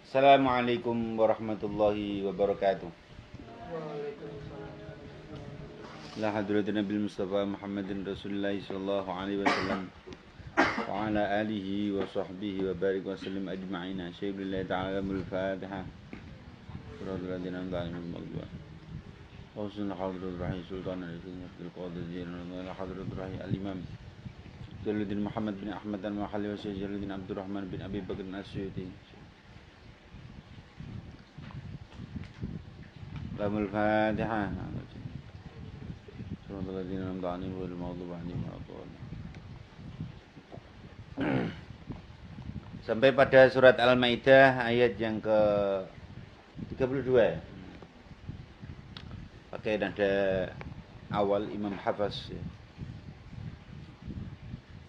Assalamualaikum warahmatullahi wabarakatuh. La hadratin Nabil Mustafa Muhammadin Rasulullah sallallahu alaihi wasallam wa ala alihi wa sahbihi wa barik wa sallim ajma'in. Syaikhullah ta'ala al-Fatiha. Surah al-Ladina an'amta 'alaihim. Husnul Hadrat Rahim Sultan al-Izin Abdul Qadir Jilani Hadrat Rahim al-Imam Jalaluddin Muhammad bin Ahmad al-Mahalli wa Syekh Jalaluddin Abdurrahman bin Abi Bakr al-Asyuti. Lamul Fatihah. Surah al-Ladina an'amta 'alaihim ghairil maghdubi 'alaihim waladdallin. Sampai pada surat Al-Maidah ayat yang ke 32 ya. Pakai nada awal Imam Hafaz ya.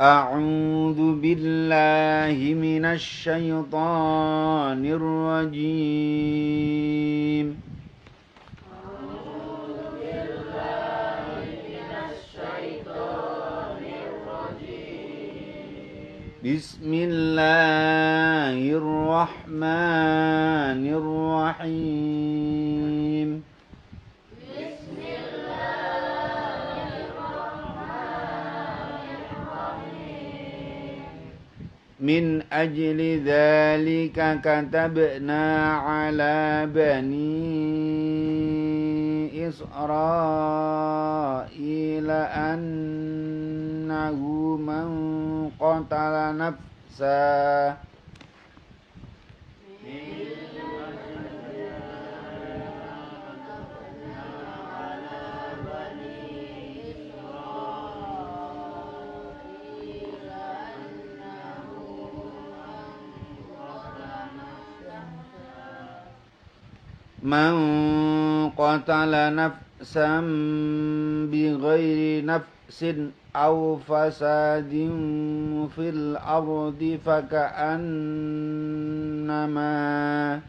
A'udzu billahi minasy syaithanir rajim. Bismillahirrahmanirrahim. Min ajli dzalika katabna ala bani Israila annahu man qatala nafsa man qatala nafsan bighairi nafsin aw fasadin fil ardi faka'annama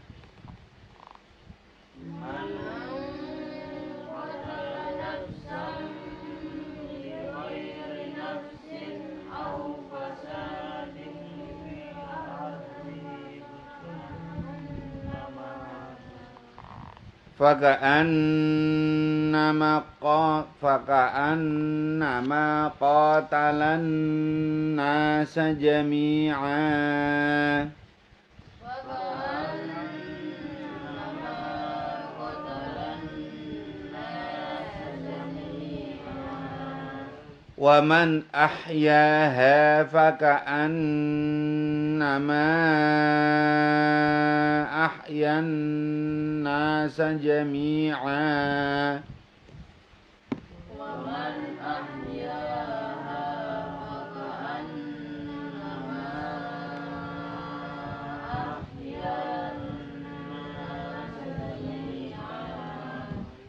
faka'annama qatalan nasa jami'a wa man ahyaha faka'annama ahyan nasa jami'a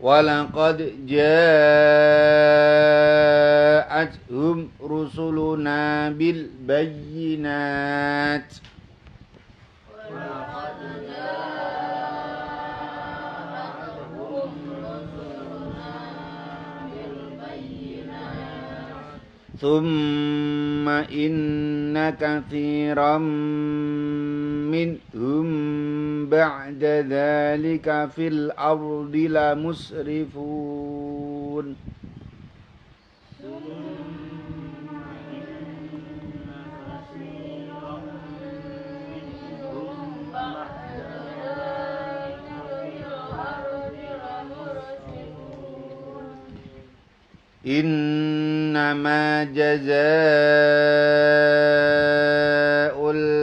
walaqad ja'atuhum rusuluna bil bayyinat thumma inna katsiran minhum ba'da dzalika fil ardi la musrifun. Innama jazaa'ul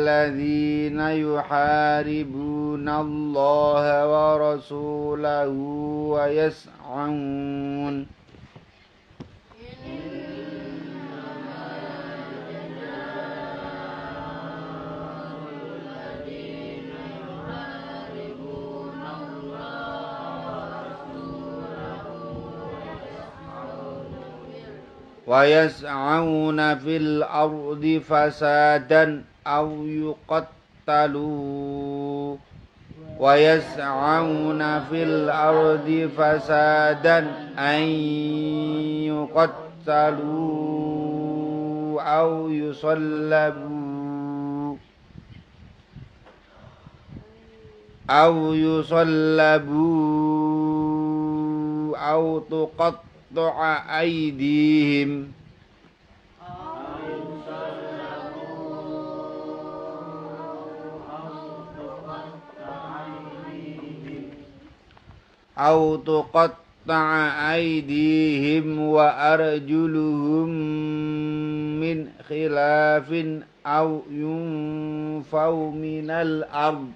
ladzina yuharibuna Allaha wa rasulahu wa yas'un wa yas'auna fil ardi fasadan aw yuqattalu wa yas'auna fil ardi fasadan ay yuqattalu aw yusallabu أو يصلبوا أو تقطع أيديهم وأرجلهم من خلاف أو ينفوا من الأرض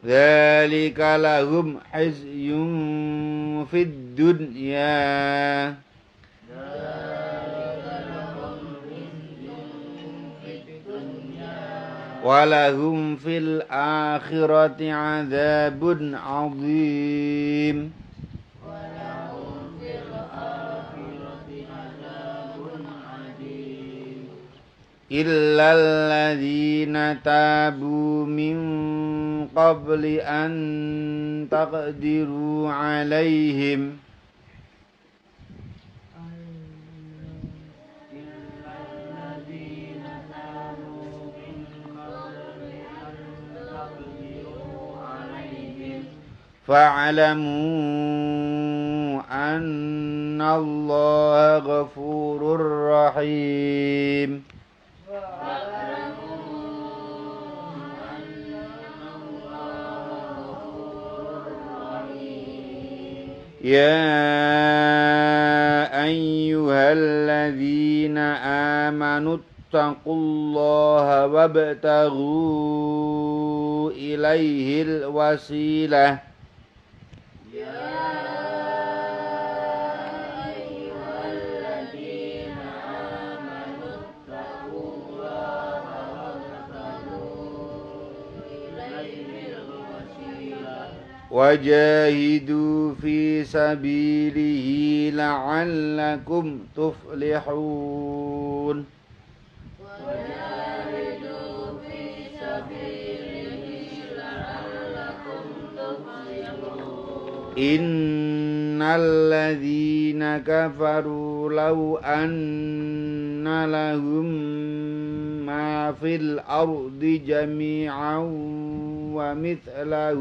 ذلك لهم خزي في الدنيا ولهم في الآخرة عذاب عظيم إلا الذين تابوا من قبل أن تقدروا عليهم فاعلموا أن الله غفور رحيم يا أيها الذين آمنوا اتقوا الله وابتغوا إليه الوسيلة وجاهدوا في سبيله لعلكم تفلحون إن الذين كفروا لو أن لهم ما في الأرض جميعا ومثله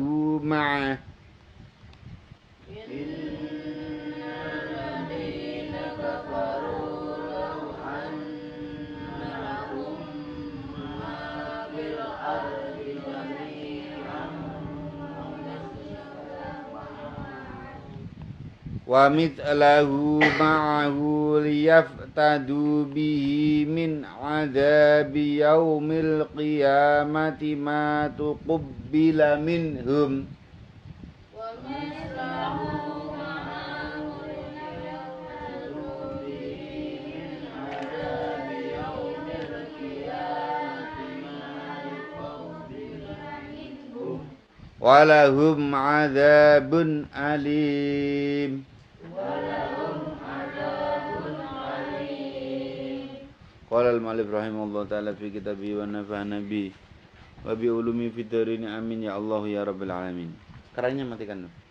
معه ليفتدوا به من عذاب يوم القيامة ما تقبل منهم ولهم عذاب أليم قال المؤلف رحمه الله تعالى في كتابه ونفعنا به وبعلومه في الدارين amin ya Allah ya Rabbal Alamin. Kerannya matikan dulu.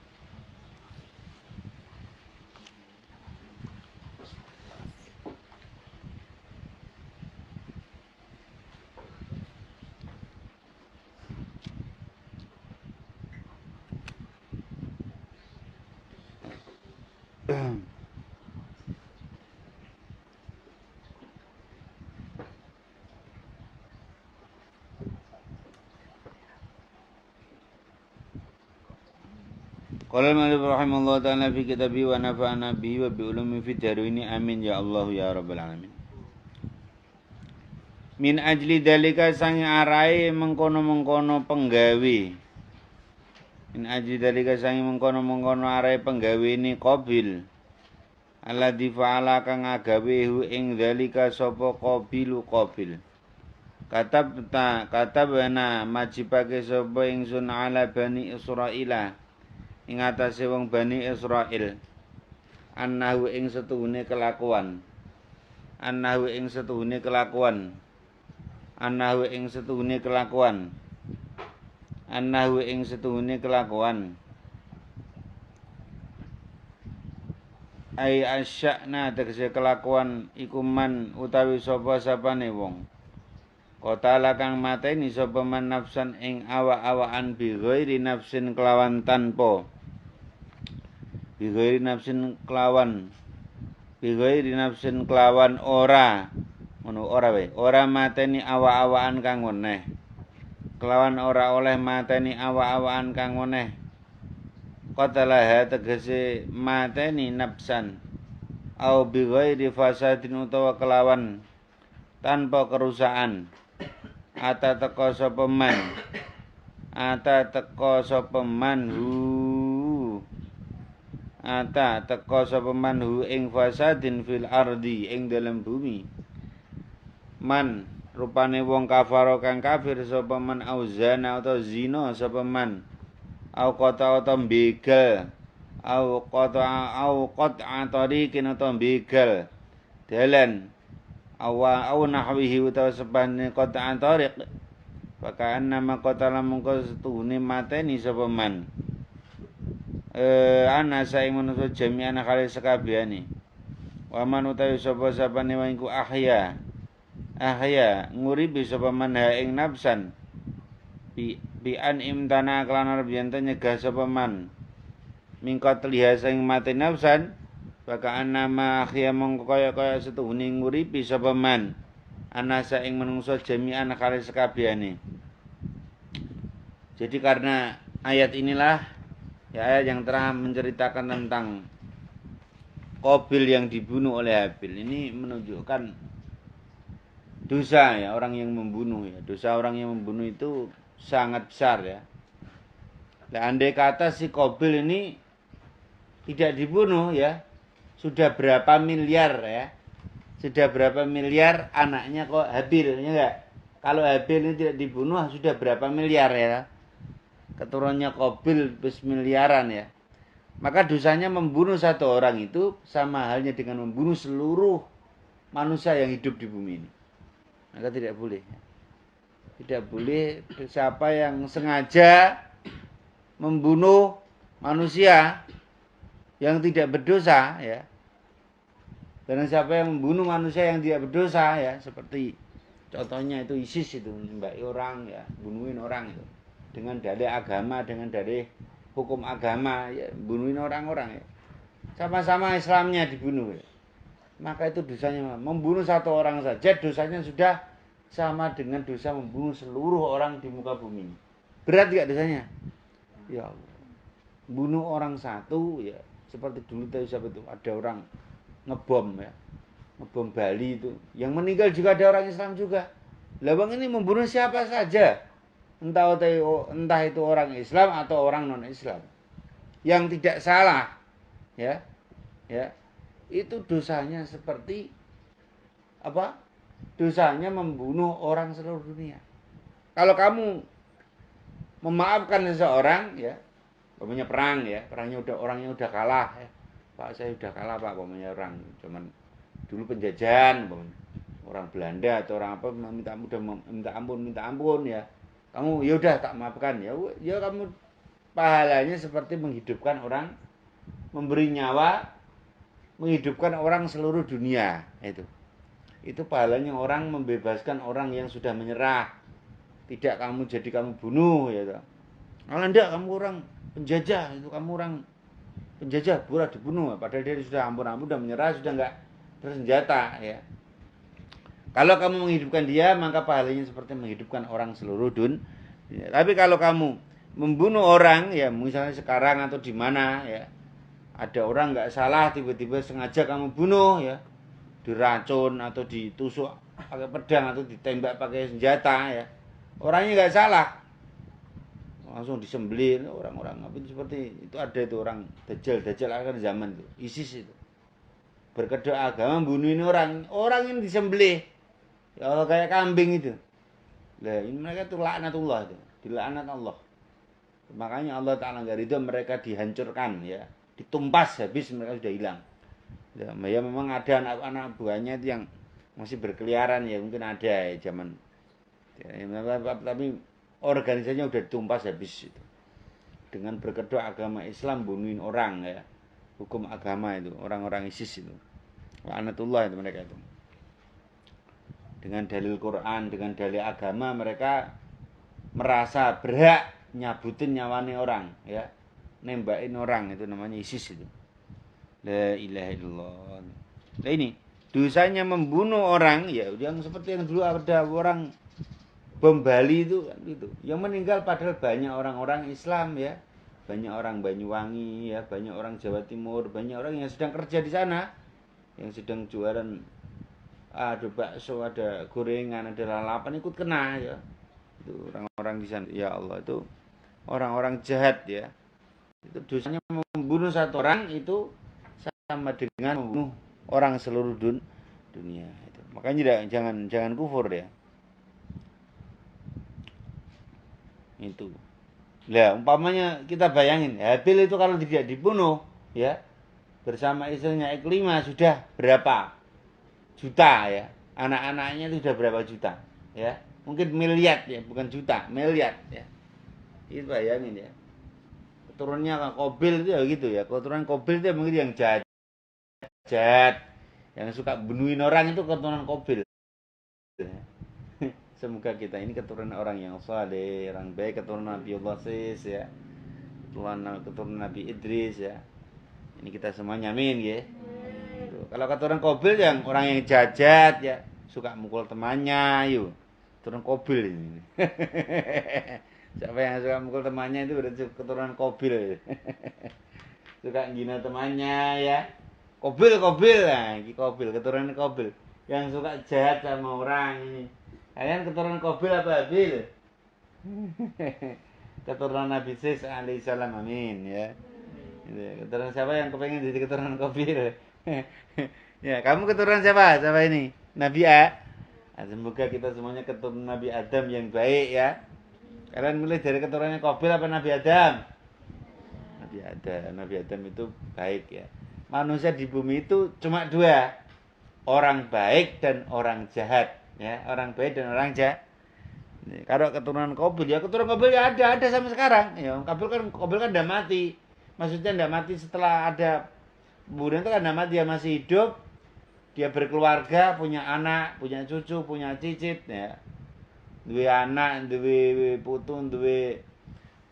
Qala al-mu'allif rahimahullah ta'ala fi kitabihi wa nafa'ana bihi wa bi ulumi fi darwini amin ya Allah ya Rabbal Alamin. Min ajli dalika sangi arai mengkono-mengkono penggawe. Min ajli dalika sangi mengkono-mengkono arai penggawe ini qabil. Alladzi fa'ala kang agawe hu ing dalika sapa qabilu qabil. Katabana majibake sapa ingsun ala bani Israila. Ing atase wong Bani Israil annahu ing setuhune kelakuan annahu ing setuhune kelakuan annahu ing setuhune kelakuan annahu ing setuhune kelakuan ai asya'na tegese kelakuan iku man utawi sapa sapane wong qatala kang mateni sapa man nafsan ing awak-awakan bi ghairi nafsin kelawan tanpa bi ghairi nafsin kelawan ora ngono ora wae ora mateni awak-awakan kang weneh kelawan ora oleh mateni awak-awakan kang weneh qatalaha tegese mateni nafsan au bi ghairi fasadin utawa kelawan tanpa kerusakan ata teko sapa man hu ing fasadin fil ardi ing dalam bumi man rupane wong kafaro kang kafir sapa man auzana atau zina sapa man au qata atau begal au qata tariqin atau begal dalan au nahwihi utawa sebane qata tariq maka annama qatala mungko setuhune mateni sapa man ana saing manusa jami'an kali sekabehane wa man utawi sapa sapane wa iku ahya nguripi sapa man ing nafsan bi an imtana kelan arep yen nyegah sapa man mingkot liha sing mati nafsan baka annama ahya mongko kaya setuhune nguripi sapa man ana saing manungsa jami'an kali sekabehane. Jadi karena ayat inilah ya ayat yang telah menceritakan tentang Qabil yang dibunuh oleh Habil ini menunjukkan dosa ya orang yang membunuh ya. Dosa orang yang membunuh itu sangat besar ya. Nah, andai kata si Qabil ini tidak dibunuh ya, sudah berapa miliar ya. Sudah berapa miliar anaknya kok Habil ya enggak? Kalau Habil ini tidak dibunuh sudah berapa miliar ya. Keturunannya Qabil bis miliaran ya. Maka dosanya membunuh satu orang itu sama halnya dengan membunuh seluruh manusia yang hidup di bumi ini. Maka tidak boleh. Tidak boleh siapa yang sengaja membunuh manusia yang tidak berdosa ya. Dan siapa yang membunuh manusia yang tidak berdosa ya, seperti contohnya itu ISIS itu nembaki orang ya, bunuhin orang itu. Dengan dalih agama, dengan dalih hukum agama ya, bunuhin orang-orang ya. Sama-sama Islamnya dibunuh ya. Maka itu dosanya membunuh satu orang saja dosanya sudah sama dengan dosa membunuh seluruh orang di muka bumi. Berat enggak dosanya? Ya Allah. Bunuh orang satu ya, seperti dulu tahu siapa itu, ada orang ngebom ya. Ngebom Bali itu. Yang meninggal juga ada orang Islam juga. Lah bang ini membunuh siapa saja. Entah itu orang Islam atau orang non-Islam. Yang tidak salah ya. Ya. Itu dosanya seperti apa? Dosanya membunuh orang seluruh dunia. Kalau kamu memaafkan seseorang ya, umpamanya perang ya, orangnya udah kalah ya. Pak saya udah kalah Pak, umpamanya orang cuman dulu penjajahan umpamanya. Orang Belanda atau orang apa minta ampun ya. Kamu ya udah tak maafkan ya. Ya kamu pahalanya seperti menghidupkan orang, memberi nyawa, menghidupkan orang seluruh dunia itu. Itu pahalanya orang membebaskan orang yang sudah menyerah. Tidak kamu bunuh ya. Kalau enggak kamu orang penjajah, itu kamu orang penjajah pura dibunuh padahal dia sudah ampun-ampun sudah menyerah, sudah enggak bersenjata ya. Kalau kamu menghidupkan dia maka pahalanya seperti menghidupkan orang seluruh dunia. Tapi kalau kamu membunuh orang ya misalnya sekarang atau di mana ya, ada orang enggak salah tiba-tiba sengaja kamu bunuh ya, diracun atau ditusuk pakai pedang atau ditembak pakai senjata ya, orangnya enggak salah, langsung disembelih orang-orang apa itu seperti itu. Ada itu orang dajjal akhir zaman itu, ISIS itu berkedok agama bunuhin orang ini disembelih ya kayak kambing itu. Lah ini mereka itu laknatullah, itu dilaknat Allah. Makanya Allah Ta'ala enggak ridho mereka dihancurkan ya, ditumpas habis, mereka sudah hilang ya. Memang ada anak-anak buahnya itu yang masih berkeliaran ya, mungkin ada ya zaman ya, tapi organisasinya udah ditumpas habis itu. Dengan berkedok agama Islam bunuhin orang ya. hukum agama itu, orang-orang ISIS itu. Laknatullah itu mereka itu. Dengan dalil Quran, dengan dalil agama mereka merasa berhak nyabutin nyawane orang, ya. Nembakin orang itu namanya ISIS itu. La ilaha illallah. Nah ini dosanya membunuh orang, ya yang seperti yang dulu ada orang bom Bali itu kan gitu. Yang meninggal padahal banyak orang-orang Islam ya. Banyak orang Banyuwangi ya, banyak orang Jawa Timur, banyak orang yang sedang kerja di sana, yang sedang jualan ada bakso, ada gorengan, ada lalapan ikut kena ya. Itu orang-orang di sana. Ya Allah, itu orang-orang jahat ya. Itu dosanya membunuh satu orang itu sama dengan membunuh orang seluruh dunia itu. Makanya jangan kufur ya. Itu. Lah, umpamanya kita bayangin, Habil itu kalau tidak dibunuh ya, bersama istrinya Iklimah sudah berapa juta ya. Anak-anaknya itu sudah berapa juta ya. Mungkin miliar ya, bukan juta, miliar ya. Itu bayangin ya. Keturunannya Qabil itu ya gitu ya. Keturunan Qabil itu mungkin yang jahat, yang suka bunuhin orang itu keturunan Qabil. Semoga kita ini keturunan orang yang saleh, orang baik, keturunan Nabi Allah Sis ya. Keturunan Nabi Idris ya. Ini kita semuanya amin ya. Kalau keturunan Qabil yang orang yang jahat ya, suka mukul temannya yuk. Keturunan Qabil ini. Siapa yang suka mukul temannya itu berarti keturunan Qabil. Suka ngina temannya ya. Qabil nah, ini Qabil, keturunan Qabil. Yang suka jahat sama orang ini. Kalian keturunan Qabil apa Habil? Keturunan Nabi Sis alaihissalam amin ya. Keturunan siapa yang kepengen jadi keturunan Qabil? Ya, kamu keturunan siapa? Siapa ini? Nabi A. Nah, semoga kita semuanya keturunan Nabi Adam yang baik ya. Kalian milih dari keturunannya Qabil apa Nabi Adam? Nabi Adam. Nabi Adam itu baik ya. Manusia di bumi itu cuma dua. Orang baik dan orang jahat. Ya, orang baik dan orang jahat. Kalau keturunan Qabil ya keturunan Qabil ya ada sampai sekarang. Ya, Qabil kan udah mati. Maksudnya udah mati setelah ada kemudian itu kan udah mati, dia masih hidup. Dia berkeluarga, punya anak, punya cucu, punya cicit ya. Duwe anak, duwe putu, duwe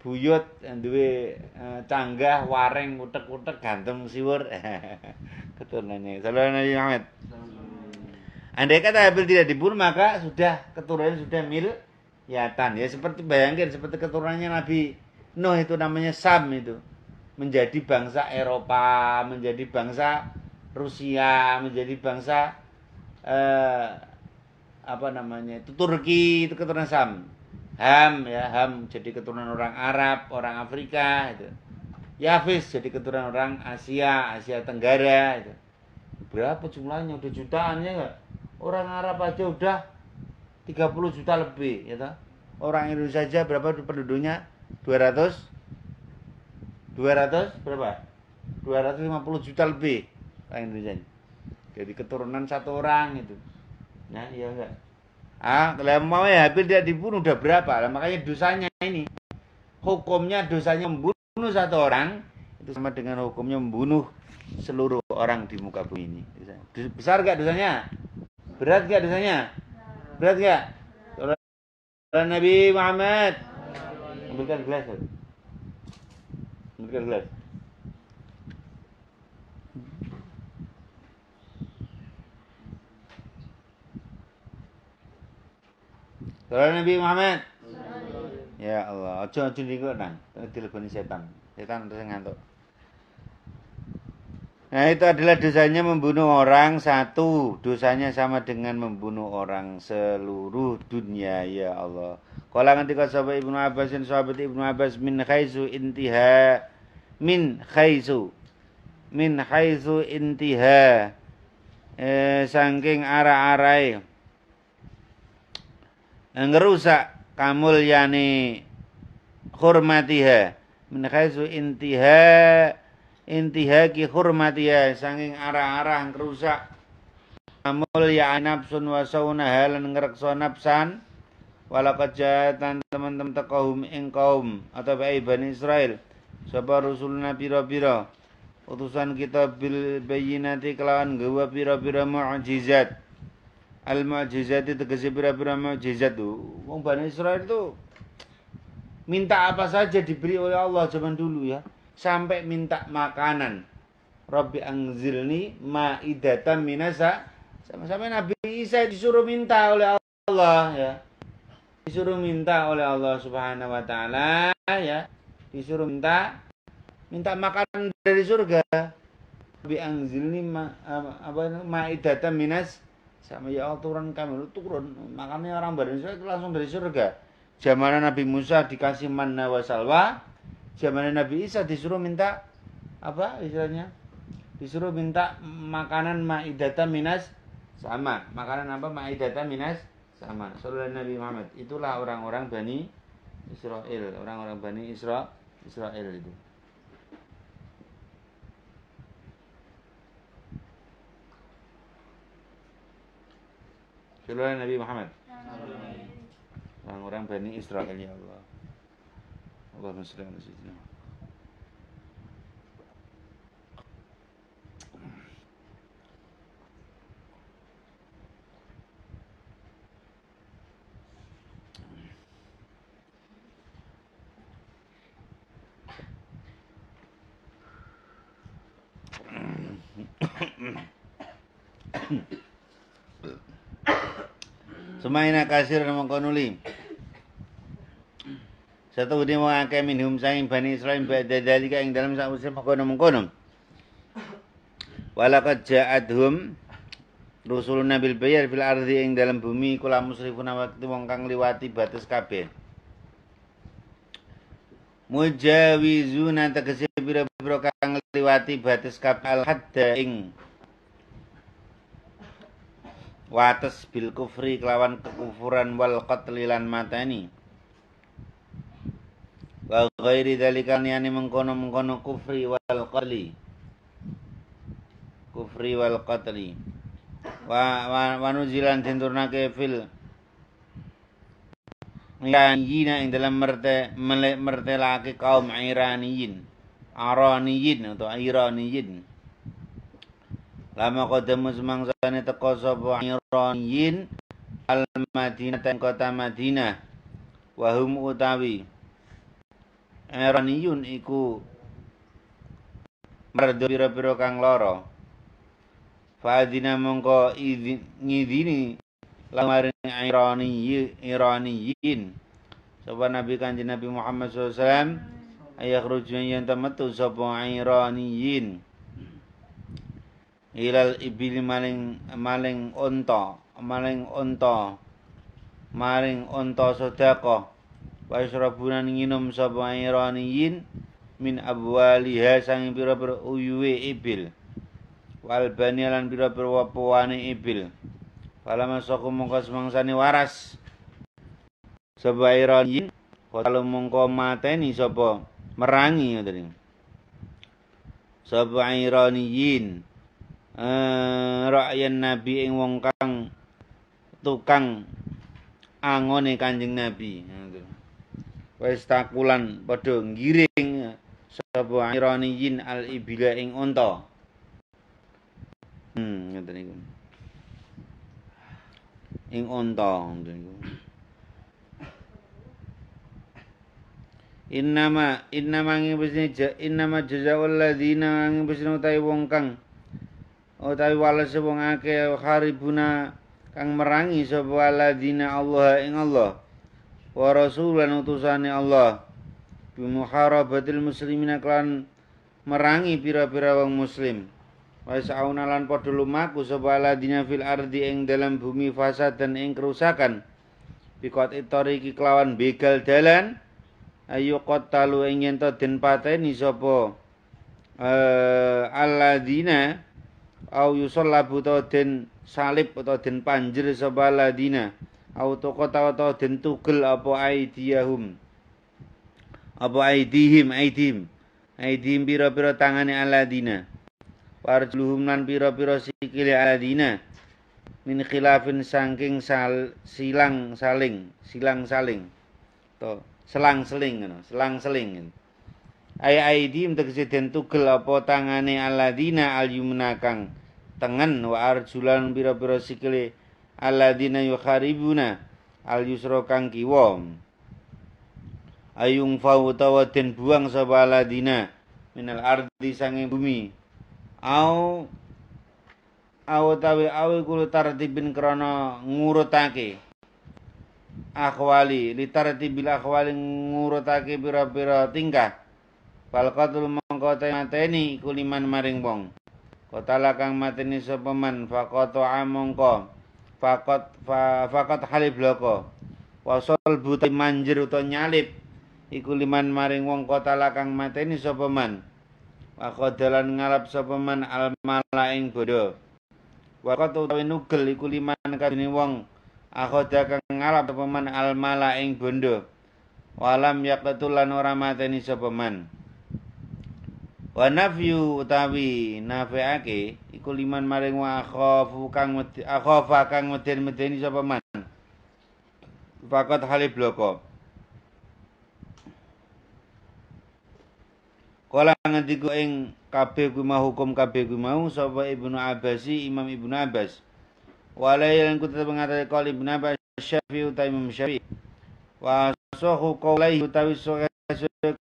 buyut, duwe canggah, wareng, utek-utek, ganteng siwur. Keturunannya. Sallallahu Nabi Muhammad. Andai kata Habil tidak dibunuh maka sudah keturunannya sudah miliatan ya, seperti bayangkan seperti keturunannya Nabi Nuh itu namanya Sam itu menjadi bangsa Eropa, menjadi bangsa Rusia, menjadi bangsa itu Turki, itu keturunan Sam. Ham jadi keturunan orang Arab, orang Afrika itu. Yafis jadi keturunan orang Asia Tenggara itu. Berapa jumlahnya? Udah jutaan ya enggak? Orang Arab aja udah 30 juta lebih ya toh. Orang Indonesia saja berapa penduduknya? 200 berapa? 250 juta lebih orang Indonesia. Jadi keturunan satu orang itu. Nah, iya enggak? Kalau mau ya Habil tidak dibunuh udah berapa? Lah makanya dosanya ini. Hukumnya dosanya membunuh satu orang itu sama dengan hukumnya membunuh seluruh orang di muka bumi ini. Besar enggak dosanya? Berat enggak dosanya? Berat enggak? Kalau Nabi Muhammad ambilkan gelas. Ambilkan gelas. Kalau Nabi Muhammad. Ya Allah, ojo niku nang, dileboni setan. Setan terus ngantuk. Nah, itu adalah dosanya membunuh orang satu. Dosanya sama dengan membunuh orang seluruh dunia, ya Allah. Qala ngendika sahabat Ibnu Abbas dan sahabat Ibnu Abbas min khaizu intiha saking arah-arai ngerusak kamulyane hurmatiha min khaizu intihaki hurmatiha saking arah-arah ngerusak kamulya nafsun wa saunaha lan ngrekso nafsan walaqad ja'atan teman-teman taqahum ing kaum atau Bani Israil sapa rusulna pira-pira utusan kita bil bayyinati kelawan gawa pira-pira mukjizat. Al mukjizat itu tegese pira-pira mukjizat tuh. Wong Bani Israil itu minta apa saja diberi oleh Allah zaman dulu ya. Sampai minta makanan. Rabbi anzilni ma'idatan minasa. Sama-sama Nabi Isa disuruh minta oleh Allah ya. Disuruh minta oleh Allah Subhanahu wa taala ya. Disuruh minta makanan dari surga. Rabbi anzilni ma'idatan minas, sama ya Allah turun makanya orang Bani Israil itu langsung dari surga. Zaman Nabi Musa dikasih manna wa salwa, zaman Nabi Isa disuruh minta apa istilahnya? Disuruh minta makanan ma'idatan minas sama. Makanan apa? Ma'idatan minas sama. Sallallahu Nabi Muhammad. Itulah orang-orang Bani Israil, orang-orang Bani Israil itu. Sallallahu Nabi Muhammad. Orang-orang Bani Israil ya Allah. Allahumma shalli ala sayyidina. Sumaina kasir mengkonuli. Satu dia mau akeh minhum saing Bani Israil ba'da dalika ing dalam sausé mengkono. Walaqad ja'adhum rusuluna bil bayar fil ardi ing dalam bumi kula musrifuna waktu wong kang liwati batas kabeh. Mujawizuna tegese pira-pira kang liwati batas kabeh al hadda ing wates bil kufri kelawan kekufuran wal qatli lan matani. Wa ghairi dzalika yani mengkono-mengkono kufri wal qatli. Wa nuzilan turnake fil Iraniyin ing dalam mertelake kaum Iraniyin atau Iraniyin. Lama qadamu semangsane teka sapa Iraniyin al Madinah ten kota Madinah. Wahum utawi Iraniyun iku merdo pira-pira kang lara. Fa'adina mongko ngidini lamaring Iraniyin. Sapa Nabi Kanjeng Nabi Muhammad SAW ayakhruju yen metu sapa Iraniyin. Ilal ibili maling onta sedekah wa yasrabuna nginum sapa Iraniyin min abwaliha sang pira-pira uyuwe ibil wal bani lan pira-pira wapuane ibil fala masaku mongko semangsane waras sapa Iraniyin kalau mongko mateni sapa merangi ngoten sapa Iraniyin ra'yan Nabi ing wong kang tukang angone Kanjeng Nabi. Wis takulan padha ngiring sapa Iraniyin al ibila ing unta. Ngoten niku. Ing unta ngoten niku. Innama jazaa'ul ladzina ngisne utawi wong kang utawi wales wong akeh haribuna kang merangi sapa alladzina Allah ing Allah wa rasulan utusane Allah bi muharabatil muslimina kan merangi pira-pira wong muslim wa sauna lan padha lumaku sapa alladzina fil ardi ing dalam bumi fasad dan ing kerusakan bikot itoriki kelawan begal dalan ayu qatalu ing yen to den pateni sapa alladzina au yusallabu ta den salib atau den panjer sapa ladina au taqata ta den tugel apa aidihim pira-pira tangane aladina warjuluhum lan pira-pira sikile aladina min khilafin saking silang saling to selang-seling ngono selang-seling Aidi tegese den tugel apa tangane alladzina al-yumna kang tengen wa arjulan pira-pira sikile alladzina yukharibuna al-yusra kang kiwa ayung fa utawa den buang sapa alladzina minal ardi sange bumi au tawi awi kulo tartibin krana ngurutake akhwali litartibil akhwali ngurutake pira-pira tingkah fal qatul mongko mateni iku liman maring wong qatala kang mateni sapa man faqata amongko faqat halib loko wasol buta manjir utawa nyalip iku liman maring wong qatala kang mateni sapa man waqadalan ngalap sapa man al malaing bodho waqat utawi nugel iku liman kadene wong akhoda kang ngalap sapa man al malaing bondo walam yaqtulan ora mateni sapa man wa nafyu utawi nafiake iku liman maring wa akhafa kang medeni sapa man faqat halib loko kala ngendika ing kabeh kuwi mau hukum kabeh kuwi mau sapa Ibnu Abbasi Imam Ibnu Abbas walailan kutu mengatakan qol Ibnu Abbas Syafi'i utawi Imam Syafi'i wa sahu qaulai utawi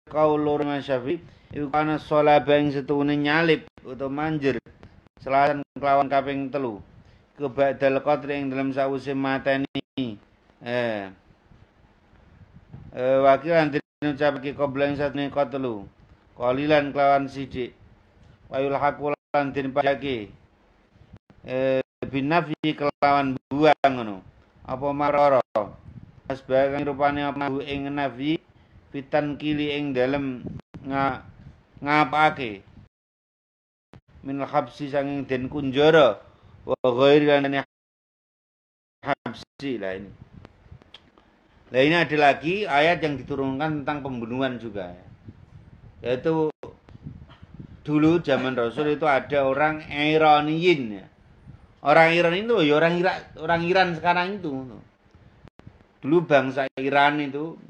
qaul Imam Syafi'i iku kana sholaba ing setune nyalip utawa manjir selasan kelawan kaping 3 ke ba'dal qadri ing dalam sawise mateni wakil antir ucapake qabla ing satune qatlu qalilan kelawan sithik wayul haqulan den pajake binafi kelawan buang ngono apa marara asbahe rupane apa ing nafi fitan kili ing dalem ngapake min habsi sanging den kunjara wa ghairi lan habsi lah ini. Nah ini ada lagi ayat yang diturunkan tentang pembunuhan juga ya. Yaitu dulu zaman Rasul itu ada orang Iraniyin ya. Orang Iran itu ya orang Iran sekarang itu. Dulu bangsa Iran itu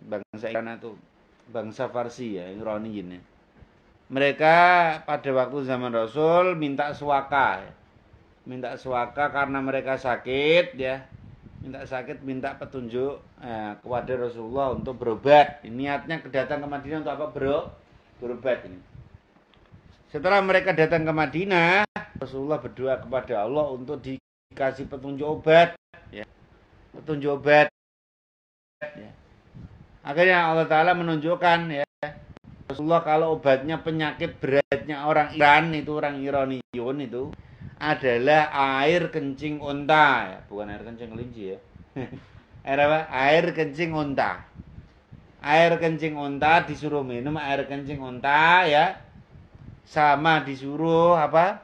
bangsa Farsi ya, Iraniyin ya. Mereka pada waktu zaman Rasul minta suaka ya. Minta suaka karena mereka sakit ya. Minta petunjuk kepada Rasulullah untuk berobat. Niatnya kedatang ke Madinah untuk apa berobat ini. Setelah mereka datang ke Madinah, Rasulullah berdoa kepada Allah untuk dikasih petunjuk obat, ya. Petunjuk obat. Ya. Akhirnya Allah Ta'ala menunjukkan ya, Rasulullah kalau obatnya penyakit beratnya orang Iran itu, orang Iraniyun itu adalah air kencing unta, ya. Bukan air kencing kelinci ya. Air apa? Air kencing unta. Air kencing unta disuruh minum air kencing unta ya. Sama disuruh apa?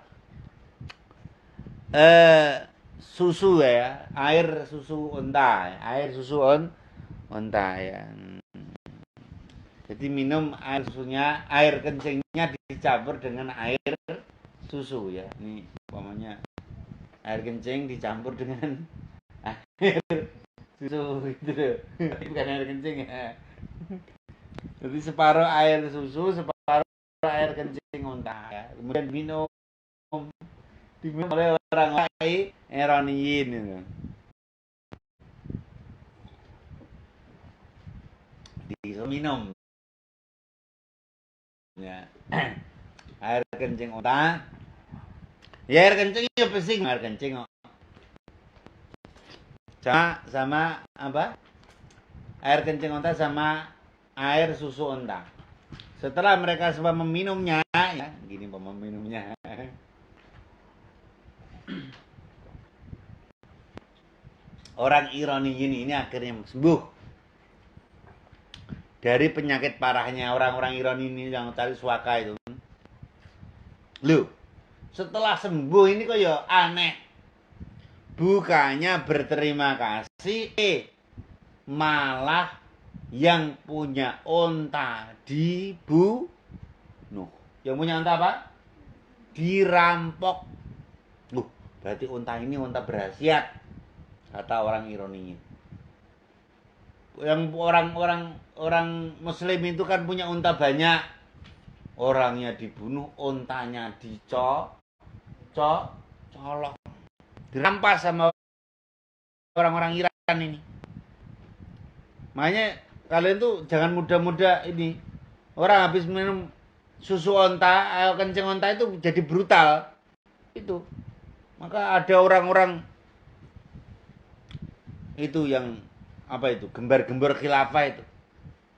Susu ya, air susu unta, air susu unta ya. Jadi minum air susunya, air kencingnya dicampur dengan air susu ya. Ini umpamanya air kencing dicampur dengan air susu itu, bukan air kencing ya. Jadi separuh air susu, separuh air kencing unta ya. Kemudian diminum oleh orang lain Iraniyin itu. Disuruh minum ya. Air kencing unta ya, air kencing ya pesing air kencing sama apa, air kencing unta sama air susu unta. Setelah mereka semua meminumnya ya, gini meminumnya orang Iraniyin ini akhirnya sembuh dari penyakit parahnya orang-orang Irani ini yang tadi suaka itu. Loh, setelah sembuh ini kok ya aneh. Bukannya berterima kasih, malah yang punya unta dibunuh. Yang punya unta apa? Dirampok. Berarti unta ini unta berhasiat, kata orang Irani. Yang orang Muslim itu kan punya unta banyak. orangnya dibunuh, ontanya colok, dirampas sama orang-orang Iran ini. Makanya kalian tuh jangan mudah-mudah ini. Orang habis minum susu onta, kencing onta itu jadi brutal. Itu. Maka ada orang-orang itu yang apa itu? Gembar-gembar khilafah itu.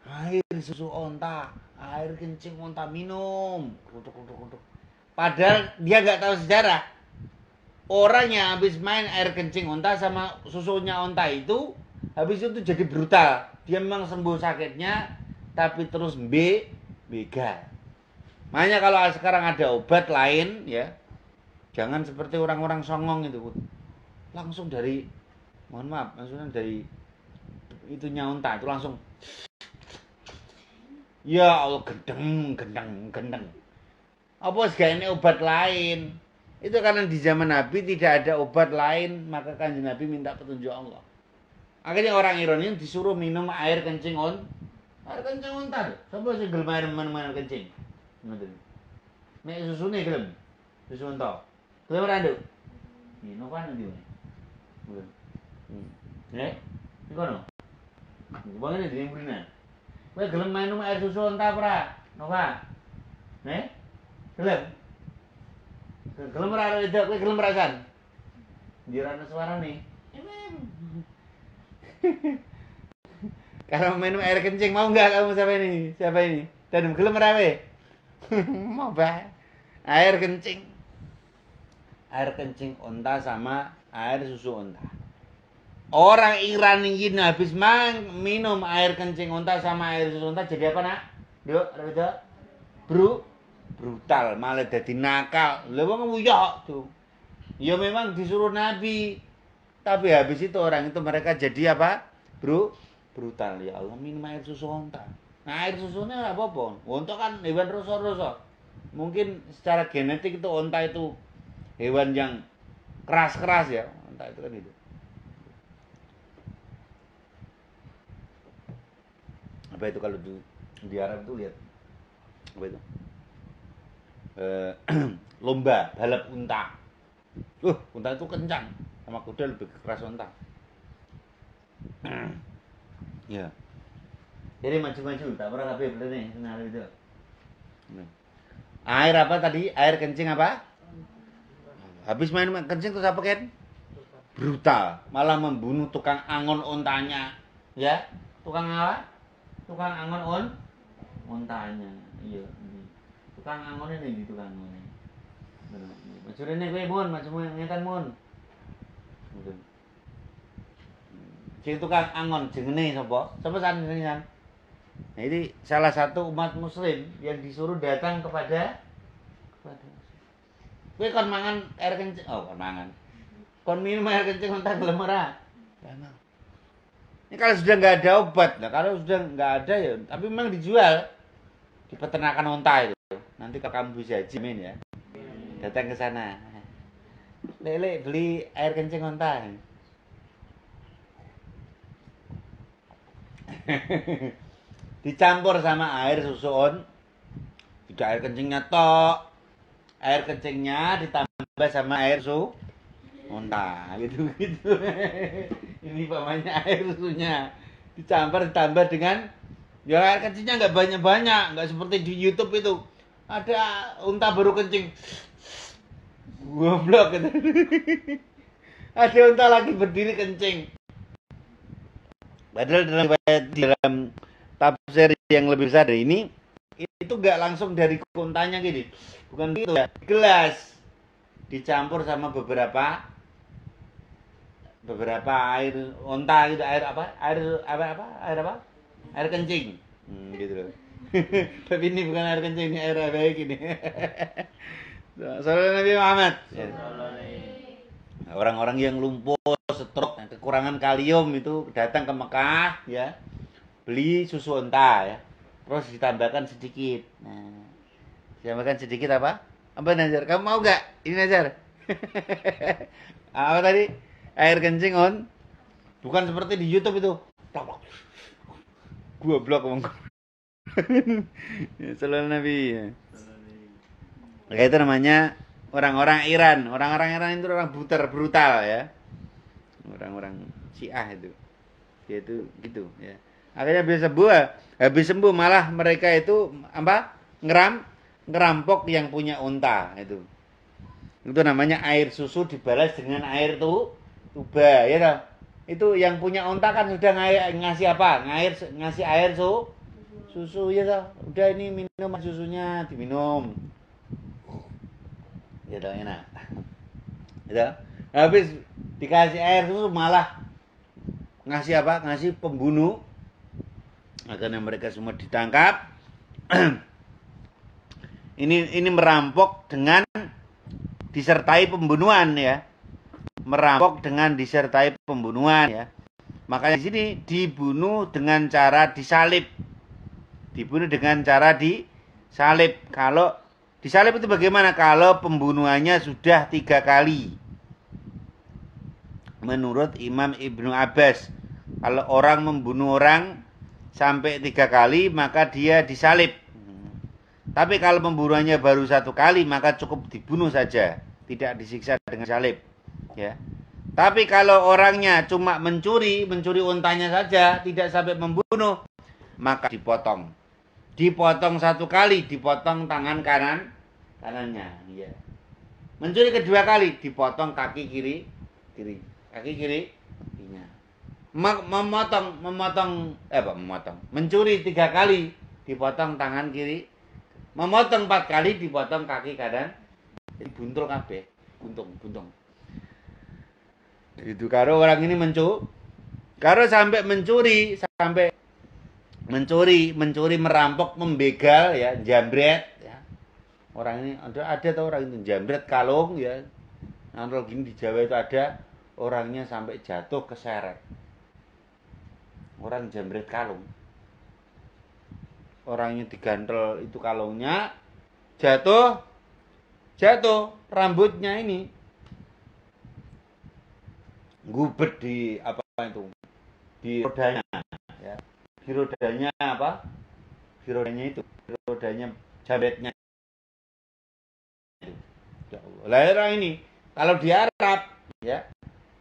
Air susu onta, air kencing onta minum. Kutuk. Padahal dia nggak tahu sejarah. Orang yang habis main air kencing onta sama susunya onta itu habis itu jadi brutal. Dia memang sembuh sakitnya, tapi terus begal. Makanya kalau sekarang ada obat lain ya, jangan seperti orang-orang songong itu. Langsung dari, mohon maaf, maksudnya dari itunya onta itu langsung. Ya Allah, gendeng. Apa segala ini obat lain? Itu karena di zaman Nabi tidak ada obat lain, maka Kanjeng Nabi minta petunjuk Allah. Akhirnya orang Iran ini disuruh minum air kencing air kencing onta. Siapa sih gelem air kencing? Ngoten. Nek susune gelem. Susu onta. Gelem ora, Nduk? Iki napa ndi? Gelem. Nek, iki kono. Bangane di mrene. Kowe gelem minum air susu onta ora? Nova. Nek? Gelem. Gelem ora itu, kowe gelem rasan? Ndi ora ana suarane? Kalau minum air kencing mau nggak kamu siapa ini? Dan gelem rawe? Mau bah? Air kencing onta sama air susu onta. Orang Iran ini habis minum air kencing onta sama air susu onta jadi apa nak? Duk, brutal, malah jadi nakal. Lha wong nguyok tuh. Ya memang disuruh Nabi. Tapi habis itu orang itu mereka jadi apa? Brutal. Ya Allah, minum air susu onta. Nah, air susunya nggak apa-apa. Onta kan hewan roso-roso. Mungkin secara genetik itu onta itu hewan yang keras-keras ya. Onta itu kan itu. Apa itu kalau di Arab itu lihat apa itu? Lomba balap unta. Unta itu kencang. Sama kuda lebih keras onta. Ya. Jadi maju-maju, tak pernah kabeh bener nih, senar itu. Air apa tadi? Air kencing apa? Habis main kencing terus apa kan? Brutal, malah membunuh tukang angon ontanya. Ya, tukang apa? Tukang angon ontanya. Iya, tukang angon ini tukang angon. Maju rene kowe mun, maju ngetan mun. Sing tukang angon jenenge sapa? Sapa jenenge? Nah, ini salah satu umat muslim yang disuruh datang kepada kowe kon mangan air kencing. Oh, kon mangan. Kon minum air kencing entah gelem ora? Ini kalau sudah nggak ada obat, nah kalau sudah nggak ada ya, tapi memang dijual di peternakan onta itu. Nanti kalau kamu bisa jamin ya, datang ke sana. Lele beli air kencing onta. Dicampur sama air susu tidak air kencingnya tok, air kencingnya ditambah sama air susu onta gitu. Ini pamannya air susunya dicampur ditambah dengan ya air kencingnya nggak banyak, nggak seperti di YouTube itu ada unta baru kencing goblok gitu. Ada unta lagi berdiri kencing. Padahal dalam tafsir yang lebih besar dari ini itu nggak langsung dari untanya gini, bukan gitu ya. Gelas dicampur sama beberapa air onta gitu, air kencing, gitu loh. Tapi ini bukan air kencing, ini air baik ini. Sallallahu Nabi Muhammad. Orang-orang yang lumpuh, stroke, kekurangan kalium itu datang ke Mekah ya, beli susu onta ya, terus ditambahkan sedikit. Nah, ditambahkan sedikit apa? Apa Nazar? Kamu mau gak? Ini Nazar. Apa tadi? Air kencing bukan seperti di YouTube itu. Gua blok ngomong. Sallallahu Nabi. Ya. Itu namanya orang-orang Iran. Orang-orang Iran itu orang brutal ya. Orang-orang Syiah itu. Dia itu gitu ya. Akhirnya habis sembuh malah mereka itu apa? Ngerampok yang punya unta itu. Itu namanya air susu dibalas dengan air tuba ya toh. Itu yang punya unta kan sudah ngasih apa? Ngasih air susu ya toh. Udah ini minum susunya diminum. Ya toh enak. Ya. Habis dikasih air susu malah ngasih apa? Ngasih pembunuh. Akhirnya mereka semua ditangkap. Ini merampok dengan disertai pembunuhan ya. Merampok dengan disertai pembunuhan ya. Makanya di sini dibunuh dengan cara disalib. Dibunuh dengan cara disalib. Kalau disalib itu bagaimana? Kalau pembunuhannya sudah 3 kali. Menurut Imam Ibnu Abbas, kalau orang membunuh orang sampai 3 kali maka dia disalib. Tapi kalau pembunuhannya baru 1 kali maka cukup dibunuh saja, tidak disiksa dengan salib. Ya. Tapi kalau orangnya cuma mencuri untanya saja, tidak sampai membunuh, maka dipotong. Dipotong 1 kali, dipotong tangan kanannya. Ya. Mencuri kedua kali, dipotong kaki kiri. Kaki kirinya. Mencuri 3 kali, dipotong tangan kiri. Memotong 4 kali, dipotong kaki kanan. Jadi buntul kabeh, buntung. Itu karo orang ini karo sampai mencuri, merampok, membegal ya, jambret ya. Orang ini ada tuh orang itu jambret kalung ya. Kalau gini di Jawa itu ada orangnya sampai jatuh keseret. Orang jambret kalung. Orangnya digantel itu kalungnya, jatuh rambutnya ini gubet di apa itu, di rodanya ya. Di rodanya apa? Di rodanya jambretnya itu. Ya Allah. Lah ini kalau di Arab ya,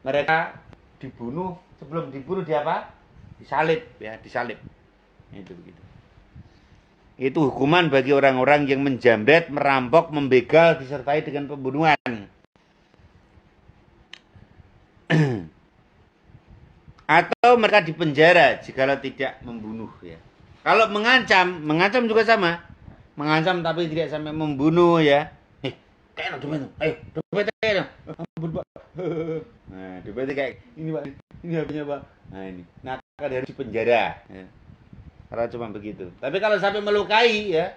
mereka dibunuh, sebelum dibunuh di apa? Disalib ya, disalib. Itu begitu. Itu hukuman bagi orang-orang yang menjambret, merampok, membegal disertai dengan pembunuhan. Atau mereka dipenjara jikalau tidak membunuh ya. Kalau mengancam juga sama. Mengancam tapi tidak sampai membunuh ya. Kayak dompet. Ayo, dompet. Ampun, Pak. Nah, dompetnya kayak ini, Pak. Ini HP-nya, Pak. Nah, ini. Nah, harus dipenjara ya. Karena cuma begitu. Tapi kalau sampai melukai ya,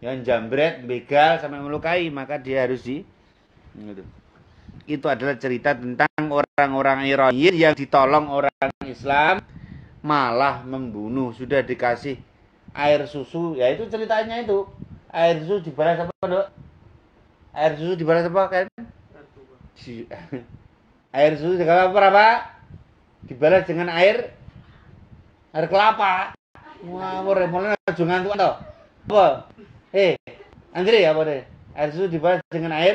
yang jambret, begal sampai melukai, maka dia harus gitu. Itu adalah cerita tentang orang-orang Iranian yang ditolong orang Islam malah membunuh. Sudah dikasih air susu, ya itu ceritanya itu. Air susu dibalas apa, Dok? Air susu dibalas apa kan? Air susu dibalas apa? Dibalas dengan air kelapa. Wah, mulai jangan tuan toh. Apa? Andre apa deh? Air susu dibalas dengan air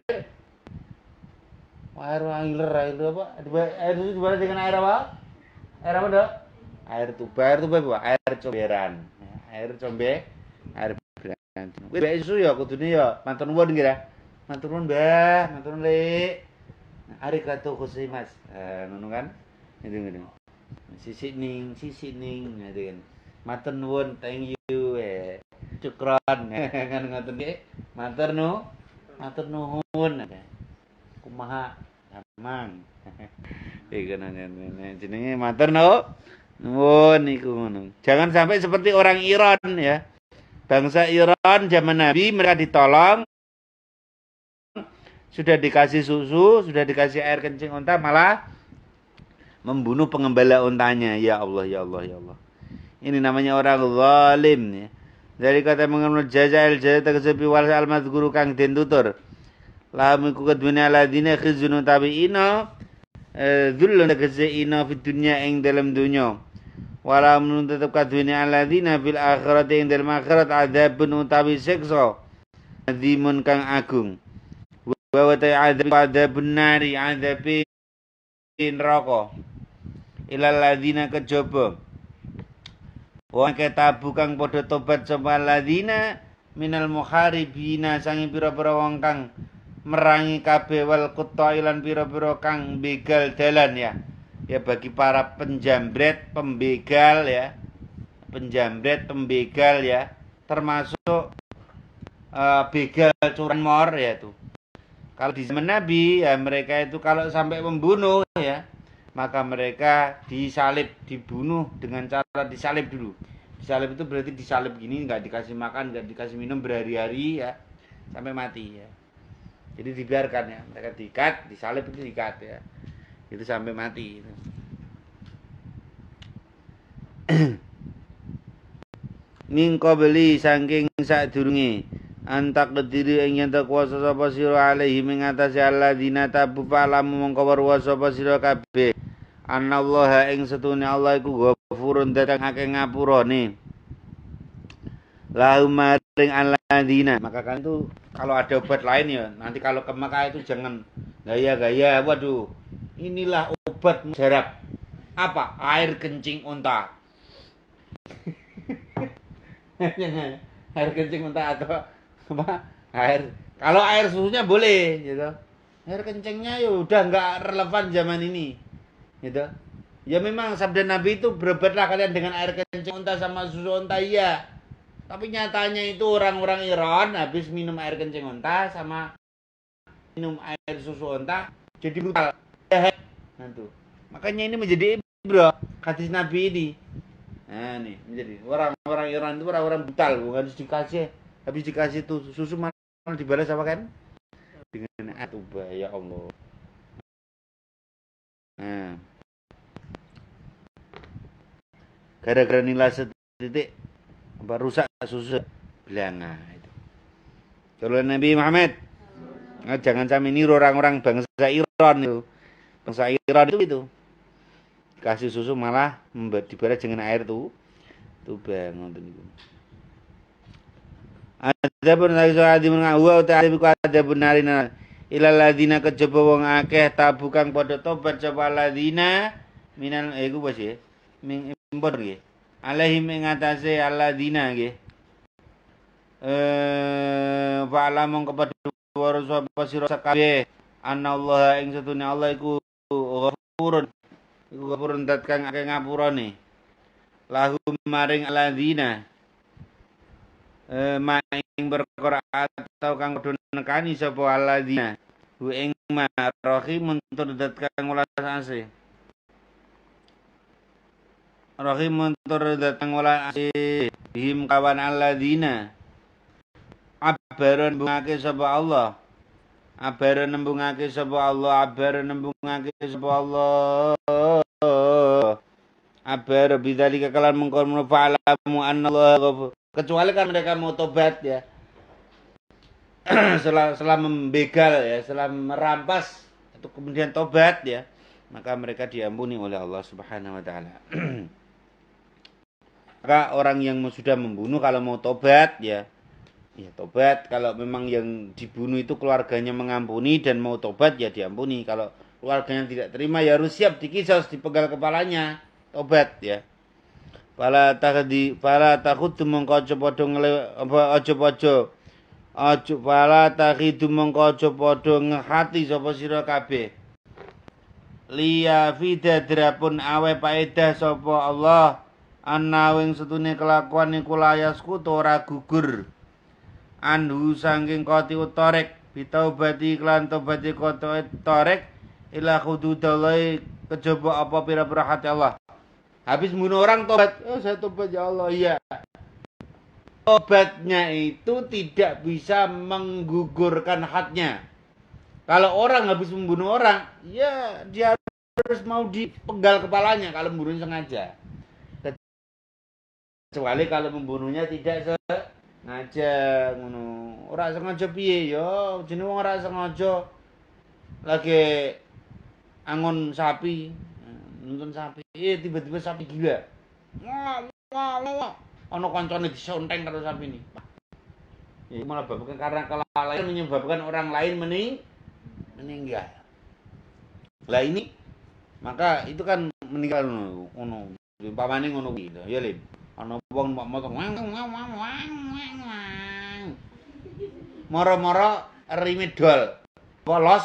angiler apa? Air susu dibalas dengan air apa? Air apa, Dok? Air tuba apa? Air comberan. Air beran. Wis susu ya kudune ya matur nuwun nggih ya. Matur nuwun, Mbah, matur nuwun, Lek. Arigatou gozaimasu. Ngono kan? Itu. Sisi ning gitu kan. Matur nuwun, thank you. Cukron. Kan ngoten nggih. Matur nuwun. Kumaha amang. Iku jenenge matur nuwun iku ngono. Jangan sampai seperti orang Iran ya. Bangsa Iran zaman Nabi mereka ditolong, sudah dikasih susu, sudah dikasih air kencing unta, malah membunuh pengembala untanya. Ya Allah. Ini namanya orang zalim ya. Dari kata mengenal jazail tegese wal almat guru kang den tutur. Lahum iku kadune aladine khizunu tabiina dzulun tegese ina fid dunya ing dalam dunya. wala mun tetep kaduweni alladzina fil akhirati ing dalem akhirat adzabun utawi siksa adzimun kang agung wa ta adzabun nari adzabi neraka ilal ladzina kejaba wong ketabu kang padha tobat sapa ladzina minal muharibina sangi pira-pira wong kang merangi kabeh wal qutailan pira-pira kang begal dalan ya. Ya bagi para penjambret, pembegal ya. Penjambret, pembegal ya, termasuk begal curanmor ya tuh. Kalau di zaman Nabi ya mereka itu kalau sampai membunuh ya, maka mereka disalib, dibunuh dengan cara disalib dulu. Disalib itu berarti disalib gini, nggak dikasih makan, nggak dikasih minum berhari-hari ya, sampai mati ya. Jadi dibiarkan ya, mereka diikat, disalib itu diikat ya, itu sampai mati. Min qabli saking sadurunge antak kediri ing yen kuwasa sapa sira alaihi ing atase alladzina tabu fa'lamu mongko weruh sapa sira kabeh anallaha ing setune Allah iku ghafurun datang akeh ngapurane lahum maring alladzina. Maka kan itu kalau ada obat lain ya nanti kalau ke Mekah itu jangan gaya-gaya waduh inilah obat mujarab apa air kencing unta. Air kencing unta atau apa air kalau air susunya boleh gitu, air kencingnya ya udah nggak relevan zaman ini gitu ya. Memang sabda Nabi itu berobatlah kalian dengan air kencing unta sama susu unta iya, tapi nyatanya itu orang-orang Iran habis minum air kencing unta sama minum air susu unta jadi brutal nah, tuh. Makanya ini menjadi ibrah hadis Nabi ini. Nah nih menjadi orang-orang Iran itu orang-orang brutal, bukan habis dikasih tuh susu malah dibalas apa kan dengan atubah ya Allah. Nah gara-gara nilai setitik apa rusak susu belanga itu. Kalau Nabi Muhammad jangan sampai niru orang-orang bangsa Iran itu. Bangsa Iran itu kasih susu malah dibalas dengan air tuh bang ngoten niku. Ada pun lagi soal di mengawa uta ada benarina ilal ladina kejaba wong akeh tabukang padha tobat sapa ladina minal iku bos ya ming impor nggih alaihim ing atase alladina nggih fa'ala mong kepada waru sapa sira sakabeh anallaha ing setune Allah iku ghafurun iku ghafurun dat kang akeh ngapurane lahum maring alladina maing perkara atau kang kudu nekani sapa alladzina hu ing rahim tur dat kang welas asih rahim tur dat kang welas asih bihim kawan alladzina abaran bungake sapa Allah abaran nembungake sapa Allah abaran nembungake sapa Allah abar bidzalika kalan mengkono fa'alamu annallaha ghafur. Kecuali kan mereka mau tobat ya. setelah membegal ya, setelah merampas atau kemudian tobat ya, maka mereka diampuni oleh Allah Subhanahu wa taala. Maka orang yang sudah membunuh kalau mau tobat ya tobat. Kalau memang yang dibunuh itu keluarganya mengampuni dan mau tobat ya diampuni. Kalau keluarganya tidak terima ya harus siap dikisos, dipegal kepalanya, tobat ya. Pala takhudu mongko aja padha aja pala takhidu mongko aja padha ngehati sapa sira kabeh liya fidadrapun awe paedah sapa Allah anawing setune kelakuan iku layasku ora gugur anhu saking koti utorek bitaubati klan tobati koti utorek ila hududallah kejaba apa pira-pira hati Allah. Habis bunuh orang tobat, saya tobat ya Allah, iya. Tobatnya itu tidak bisa menggugurkan hadnya. Kalau orang habis membunuh orang, ya dia harus mau dipenggal kepalanya kalau membunuhnya sengaja. Kecuali kalau membunuhnya tidak sengaja, ngono. Ora sengaja piye ya, jenenge wong ora sengaja lagi angon sapi. Nonton sapi, tiba-tiba sapi gila. Ono kancane disonteng karo sapi ini. Ya malah babakan karena kelalaian menyebabkan orang lain meninggal. Lah ini maka itu kan meninggal ngono. Umpamane ngono kuwi ya, Lim. Ana wong motor moro-moro rime dol. Polos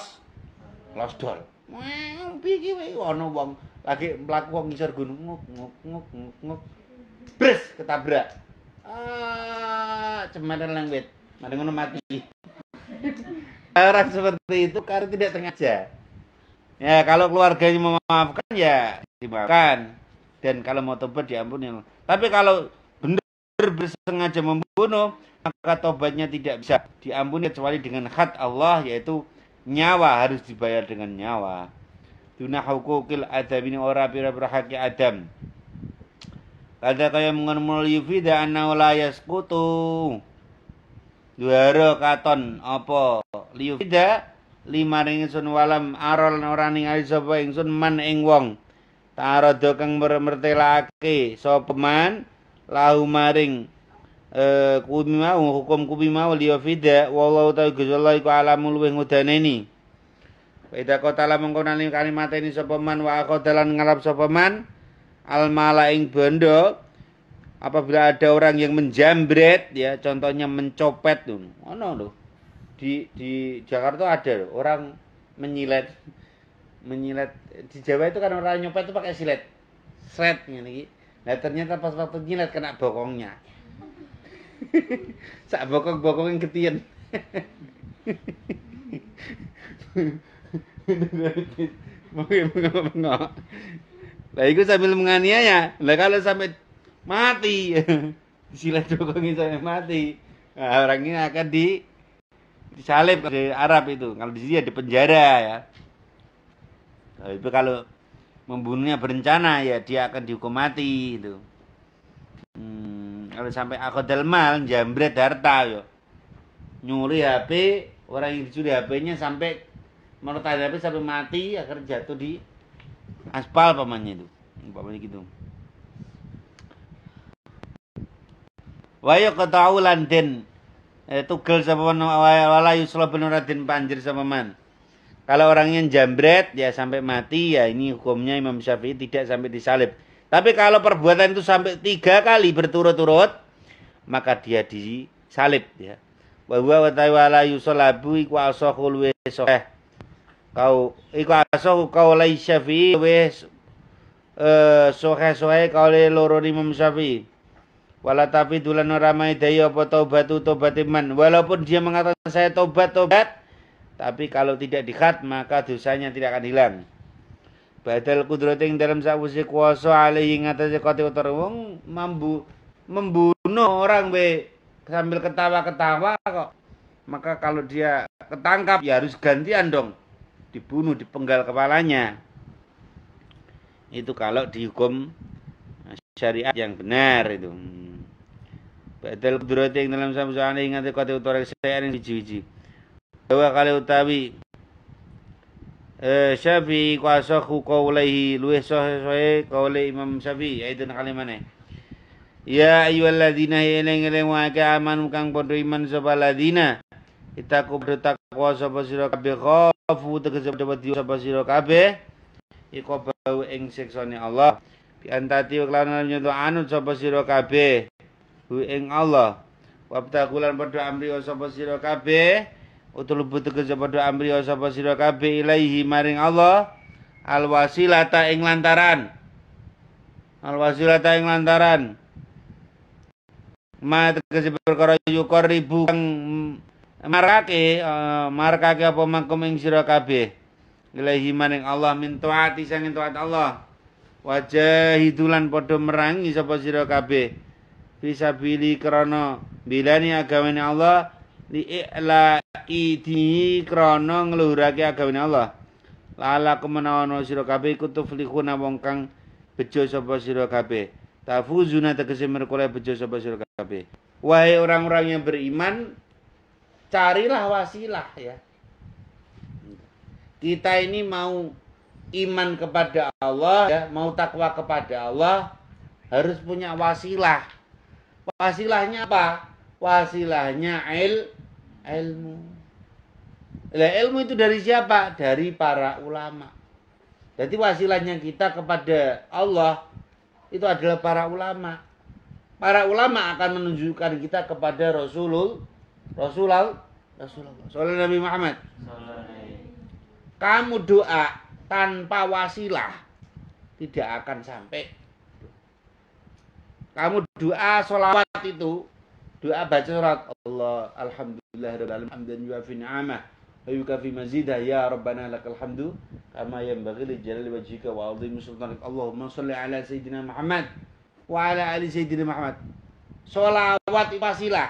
dol. Piye iki ana wong lagi mlaku wong ngisor gunung nguk. Bres ketabrak. Cematan lengwit. Mari ngono mati. Orang seperti itu karena tidak sengaja. Ya, kalau keluarganya memaafkan ya dimaafkan. Dan kalau mau tobat diampuni. Tapi kalau benar bersengaja membunuh, maka tobatnya tidak bisa diampuni kecuali dengan khat Allah, yaitu nyawa harus dibayar dengan nyawa. Duna hukukil adam ini ora pira-pira haki adam. Kada kaya mengenmul yufida anna la yasqutu. Duara katon apa liyufida lima ring ingsun walam arol ora ningali sapa ingsun man ing wong tarada kang mertelake sapa man lahu maring kuwi mau hukum kuwi mau liyufida wallahu ta'ala Gusti iku alamul luwih ngudaneni. Ida kota lamang konane kalimat ini sapa man wa qadalan ngarap sapa man al mala ing bondo. Apabila ada orang yang menjambret ya, contohnya mencopet tuh. Ono loh. Di Jakarta ada loh, orang menyilet di Jawa itu kan orang nyopet itu pakai silet. Sret ngene iki. Nah ternyata pas waktu nyilet kena bokongnya. Sak bokong-bokongnya ketien. Lah iku sambil menganiaya. Lah kalau sampai mati, disilet bokongnya sampai mati. Nah, orang ini akan disalib di Arab itu. Kalau di sini ya di penjara ya. Nah, itu kalau membunuhnya berencana ya dia akan dihukum mati itu. Kalau sampai akhdal mal, jambret harta yo. Nyuri HP, orang yang dicuri HP-nya sampai meretas HP sampai mati, akhirnya jatuh di aspal pamannya itu. Pamannya gitu. Wayo ketaulan den tugel sapa wala yusla benuradin panjir sama man. Kalau orangnya jambret ya sampai mati ya ini hukumnya Imam Syafi'i tidak sampai disalib. Tapi kalau perbuatan itu sampai 3 kali berturut-turut maka dia disalib ya. Wa huwa wala yusalabu iku asahul sahih. Kau iku asahu qaulai Syafi'i wis sahih kaule loro Imam Syafi'i. Wala tapi dulan ora maidaya apa tobat iman. Walaupun dia mengatakan saya tobat, tapi kalau tidak dikhat maka dosanya tidak akan hilang. Badal kudrating dalam sakwise kuasa alaihi ngatasi koti utar wong membunuh orang sambil ketawa-ketawa kok. Maka kalau dia ketangkap ya harus gantian dong. Dibunuh, dipenggal kepalanya. Itu kalau dihukum syariat yang benar itu. Badal kudrati yang dalam samsane ingate kote utara saya ing biji-biji. Bahwa kali utawi Syafi'i qasahu qaulaihi luwih sahih qauli Imam Syafi'i yaitu kalimane. Ya ayyuhalladzina eling-eling wa amanu kang padha iman sapa ladina. Itaku bertakwa sapa sira kabeh khafu tegese wedi sapa sira kabeh. Iku bau ing siksane Allah. Bi antati kelawan nyoto anut sapa sira kabeh hu ing Allah. Wabtaqulan padha amri sapa sira kabeh utul tegese padha amri sapa sira kabeh ilaihi maring Allah alwasilata ing lantaran ma tegese perkara yukaribu kang markake apa makum ing sira kabeh ilaihi maring Allah min taati sanging taat Allah wajahidulan padha merangi sapa sira kabeh fisabili krana bilani agamane Allah li'la idi krana ngluhurake agamane Allah lala kemenawana sira kabeh iku tuflihuna wong kang bejo sapa sira kabeh tafuzuna tegese merkole bejo sapa sira kabeh. Wahai orang-orang yang beriman, carilah wasilah ya. Kita ini mau iman kepada Allah ya, mau takwa kepada Allah harus punya wasilah. Wasilahnya apa? Wasilahnya ilmu. Lah ilmu itu dari siapa? Dari para ulama. Jadi wasilahnya kita kepada Allah itu adalah para ulama. Para ulama akan menunjukkan kita kepada Rasulullah Nabi Muhammad. Kamu doa tanpa wasilah tidak akan sampai. Kamu doa sholawat itu, doa baca surat Allah alhamdulillahirabbil alamin hamdan yuafi ni'amah wa yukafi mazidah ya rabbana lakal hamdu kama yanbaghi li jalali wajhika wa 'azimi sultanik. Allahumma shalli ala sayyidina Muhammad wa ala ali sayyidina Muhammad. Sholawat wasilah.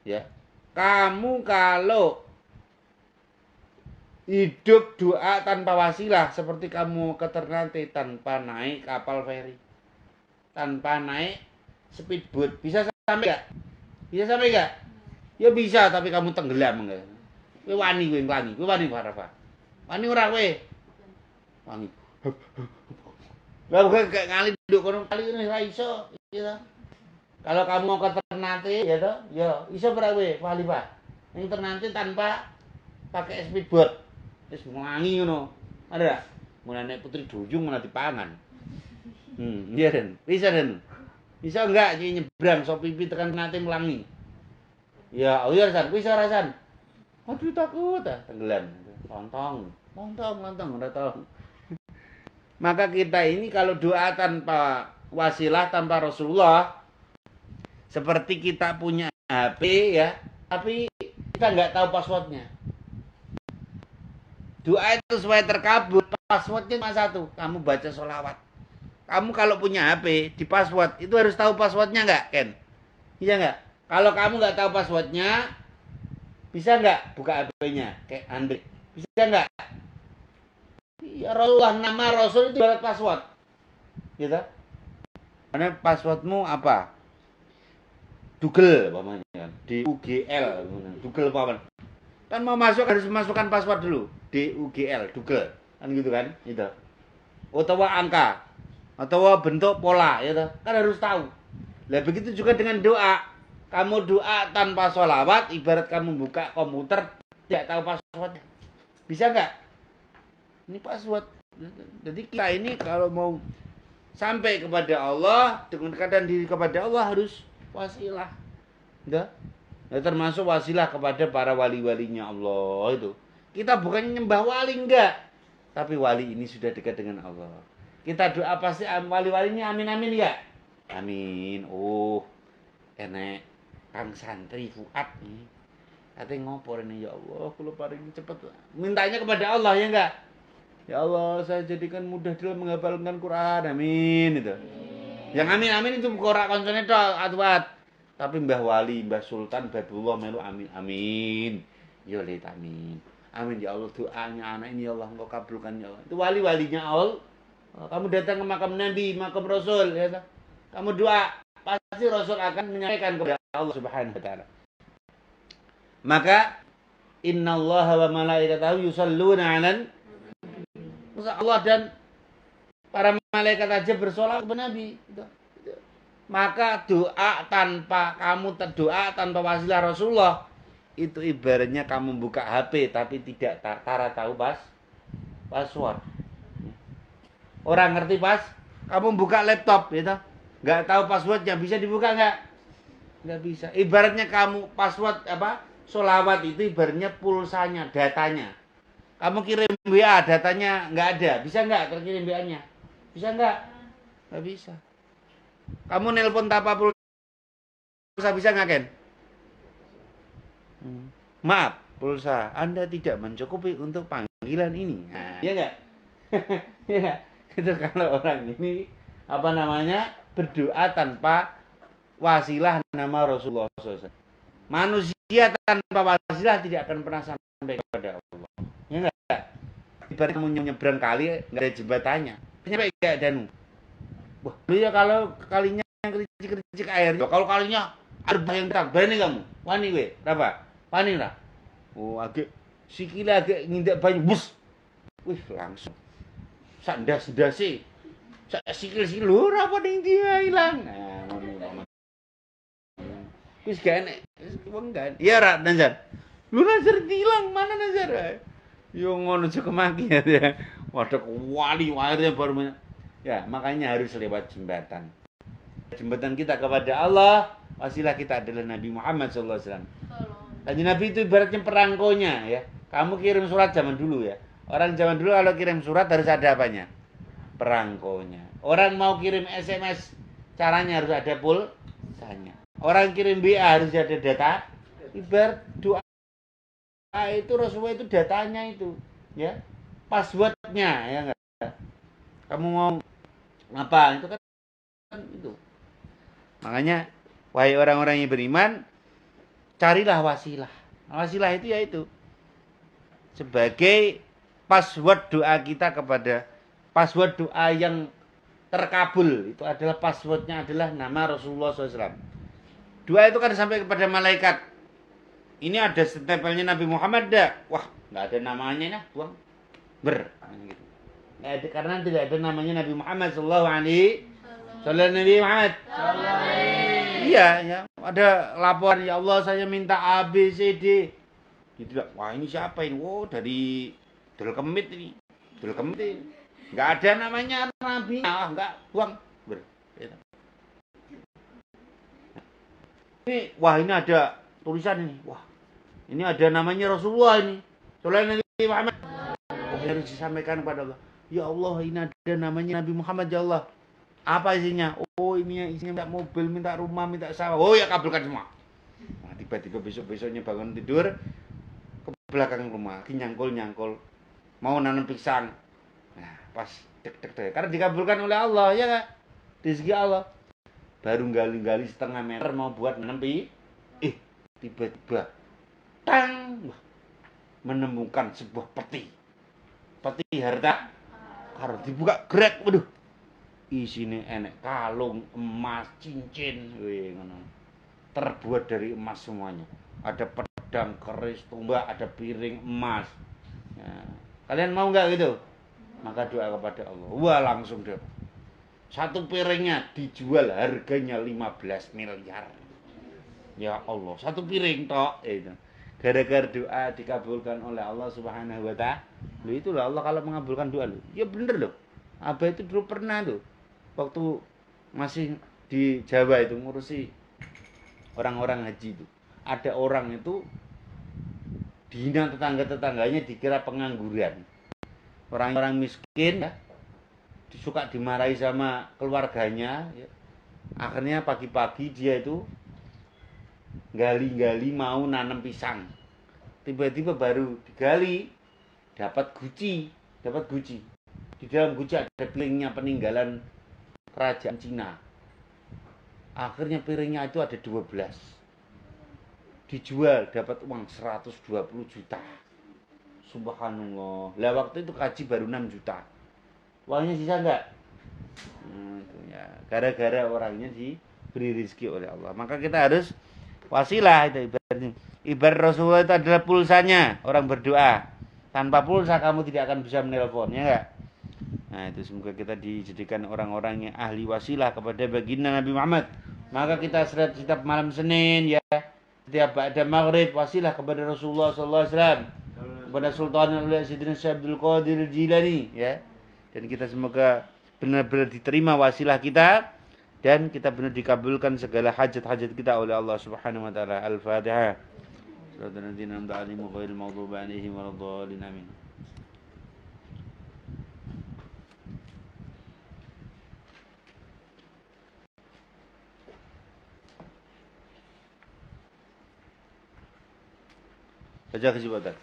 Ya. Kamu kalau hidup doa tanpa wasilah seperti kamu ke Ternate tanpa naik kapal feri, tanpa naik speedboat, bisa sampai gak? Bisa sampai gak? Ya bisa, tapi kamu tenggelam enggak? Kowe wani kowe nglangi, kowe wani Arafa. Wani ora kowe? Wani. Lah kowe gak ngali nduk kono kali ini ora iso, ya. Kalau kamu mau ke Ternate ya toh, ya iso ora kowe wali Pak. Ning Ternate tanpa pakai speedboat. Wis nglangi ngono. Ada gak? Mulane putri duyung malah dipangan. Iya Den. Bisa Den. Bisa enggak nyebrang so pipi tekan nanti melangi. Ya, oh iya San, bisa rasan. Aduh takut tenggelam. Lontong ora tau. Maka kita ini kalau doa tanpa wasilah, tanpa Rasulullah, seperti kita punya HP ya, tapi kita nggak tahu passwordnya. Doa itu supaya terkabul, passwordnya cuma satu, kamu baca sholawat. Kamu kalau punya HP di password itu harus tahu passwordnya nggak, Ken? Iya nggak? Kalau kamu nggak tahu passwordnya, bisa nggak buka HP-nya kayak Android? Bisa nggak? Ya Rasulullah, nama Rasul itu ibarat password, gitu. Karena passwordmu apa? Google, pamannya kan? DUGL, Google paman. Kan mau masuk harus masukkan password dulu, DUGL, Google, kan gitu kan? Itu. Atau angka. Atau bentuk pola ya kan harus tahu. Lah begitu juga dengan doa. Kamu doa tanpa sholawat ibarat kamu buka komputer tidak tahu passwordnya. Bisa nggak? Ini password. Jadi kita ini kalau mau sampai kepada Allah dengan keadaan diri kepada Allah harus wasilah. Ya? Ya termasuk wasilah kepada para wali-walinya Allah itu. Kita bukannya nyembah wali enggak, tapi wali ini sudah dekat dengan Allah. Kita doa pasti wali-walinya amin amin ya. Amin. Oh, enek Kang Santri Fuad nih. Katanya ngopor ini ya Allah, kula paring cepet. Mintanya kepada Allah ya enggak? Ya Allah, saya jadikan mudah dalam menghafalkan Quran. Amin itu. Yang amin amin itu ora koncone tok atwat. Tapi Mbah Wali, Mbah Sultan, Babullah melu amin amin. Ya lihat amin. Amin ya Allah, doanya anak ini ya Allah engkau kabulkan ya Allah. Itu wali-walinya Allah. Kamu datang ke makam Nabi, makam Rasul, ya. Kamu doa, pasti Rasul akan menyampaikan kepada Allah Subhanahu wa taala. Maka innallaha wa malaikatahu yusholluna 'alan Allah dan para malaikat aja bersolawat kepada Nabi. Maka doa tanpa kamu terdoa tanpa wasilah Rasulullah itu ibaratnya kamu buka HP tapi tidak tahu password. Orang ngerti kamu buka laptop gitu, nggak tahu passwordnya, bisa dibuka nggak bisa. Ibaratnya kamu password sholawat itu ibaratnya pulsanya, datanya. Kamu kirim WA, datanya nggak ada, bisa nggak terkirim WA-nya? Bisa nggak bisa. Kamu nelpon tanpa pulsa bisa nggak Ken? Maaf, pulsa Anda tidak mencukupi untuk panggilan ini. Nah, iya nggak? Iya. Itu kalau orang ini berdoa tanpa wasilah nama Rasulullah SAW. Manusia tanpa wasilah tidak akan pernah sampai kepada Allah. Ya enggak? Ibarat kamu nyebrang kali enggak ada jembatannya. Nyampe enggak danu. Wah, ya kalau kalinya kericik airnya, kalau kalinya air yang terang, berani kamu. Wani we, berapa? Wani lah. Oh, agak sikile agak ngindak banyu, bus. Wih, langsung. Sak ndas-ndase Sak sikil-sikil lho ora apa ning dia ilang. Nah, ngono. Wis gak enek, wis wong kan. Iya ra Nazar. Lu Nazar hilang, mana Nazar? Yo ngono aja kemaki ya. Waduh wali akhirnya baru ya, makanya harus lewat jembatan. Jembatan kita kepada Allah, wasilah kita adalah Nabi Muhammad SAW. Kanjeng Nabi itu ibaratnya perangkonya ya. Kamu kirim surat zaman dulu ya. Orang zaman dulu kalau kirim surat harus ada apanya? Perangkonya. Orang mau kirim SMS, caranya harus ada pulsanya. Orang kirim WA harus ada data. Ibarat doa itu Rasulullah itu datanya itu, ya. Passwordnya ya enggak. Kamu mau apa? Itu kan itu. Makanya wahai orang-orang yang beriman, carilah wasilah. Wasilah itu yaitu sebagai password doa kita kepada password doa yang terkabul. Itu adalah passwordnya adalah nama Rasulullah SAW. Doa itu kan sampai kepada malaikat. Ini ada stempelnya Nabi Muhammad dah. Wah, nggak ada namanya nah, buang. Gitu. Nggak ada, karena tidak ada namanya Nabi Muhammad Sallallahu Alaihi Nabi Muhammad. Iya, ya. Ada laporan ya Allah saya minta A B C D. Gitu lah. Wah ini siapa ini? Oh dari Dul Kemit ini. Dul Kemit ini. Nggak ada namanya Nabi. Ah, nggak buang. Gitu. Ini, wah ini ada tulisan ini. Wah ini ada namanya Rasulullah ini. Sallallahu Nabi Muhammad. Oh, harus disampaikan kepada Allah. Ya Allah ini ada namanya Nabi Muhammad ya Allah. Apa isinya? Oh ini isinya minta mobil, minta rumah, minta sawah. Oh ya kabulkan semua. Nah, tiba-tiba besok-besoknya bangun tidur ke belakang rumah, nyangkul-nyangkul, mau nanam pisang. Nah pas dek-dek karena dikabulkan oleh Allah ya kan? Di segi Allah. Baru gali-gali setengah meter mau buat nanam tiba-tiba tang menemukan sebuah peti harta karena dibuka grek, waduh isine enek kalung emas, cincin, ngono. Terbuat dari emas semuanya. Ada pedang, keris, tombak, ada piring emas. Ya. Kalian mau nggak gitu? Maka doa kepada Allah. Wah langsung deh. Satu piringnya dijual harganya 15 miliar. Ya Allah, satu piring tok itu. Gara-gara doa dikabulkan oleh Allah Subhanahu wa taala. Loh itulah Allah kalau mengabulkan doa loh. Ya bener loh. Abah itu dulu pernah tuh waktu masih di Jawa itu ngurusi orang-orang haji itu. Ada orang itu dihina tetangga-tetangganya dikira pengangguran. Orang-orang miskin ya, suka dimarahi sama keluarganya ya. Akhirnya pagi-pagi dia itu gali-gali mau nanam pisang. Tiba-tiba baru digali dapat guci. Di dalam guci ada piringnya peninggalan kerajaan Cina. Akhirnya piringnya itu ada 12. Dijual dapat uang 120 juta. Subhanallah. Lah waktu itu kaji baru 6 juta. Uangnya sisa enggak? Itu ya. Gara-gara orangnya diberi rezeki oleh Allah. Maka kita harus wasilah itu ibaratnya. Ibarat Rasulullah itu adalah pulsanya orang berdoa. Tanpa pulsa kamu tidak akan bisa menelpon, ya enggak? Nah itu semoga kita dijadikan orang-orang yang ahli wasilah kepada baginda Nabi Muhammad. Maka kita setiap malam Senin ya, setiap ba'da maghrib wasilah kepada Rasulullah SAW, kepada Sultan Al-Sidin Syabdul Qadir Jilani ya. Dan kita semoga benar-benar diterima wasilah kita dan kita benar dikabulkan segala hajat-hajat kita oleh Allah Subhanahu wa taala. Al-Fatihah. Shiratal ladzina an'amta 'alaihim ghairil maghdubi 'alaihim waladdallin. Amin. Baca kesempatan.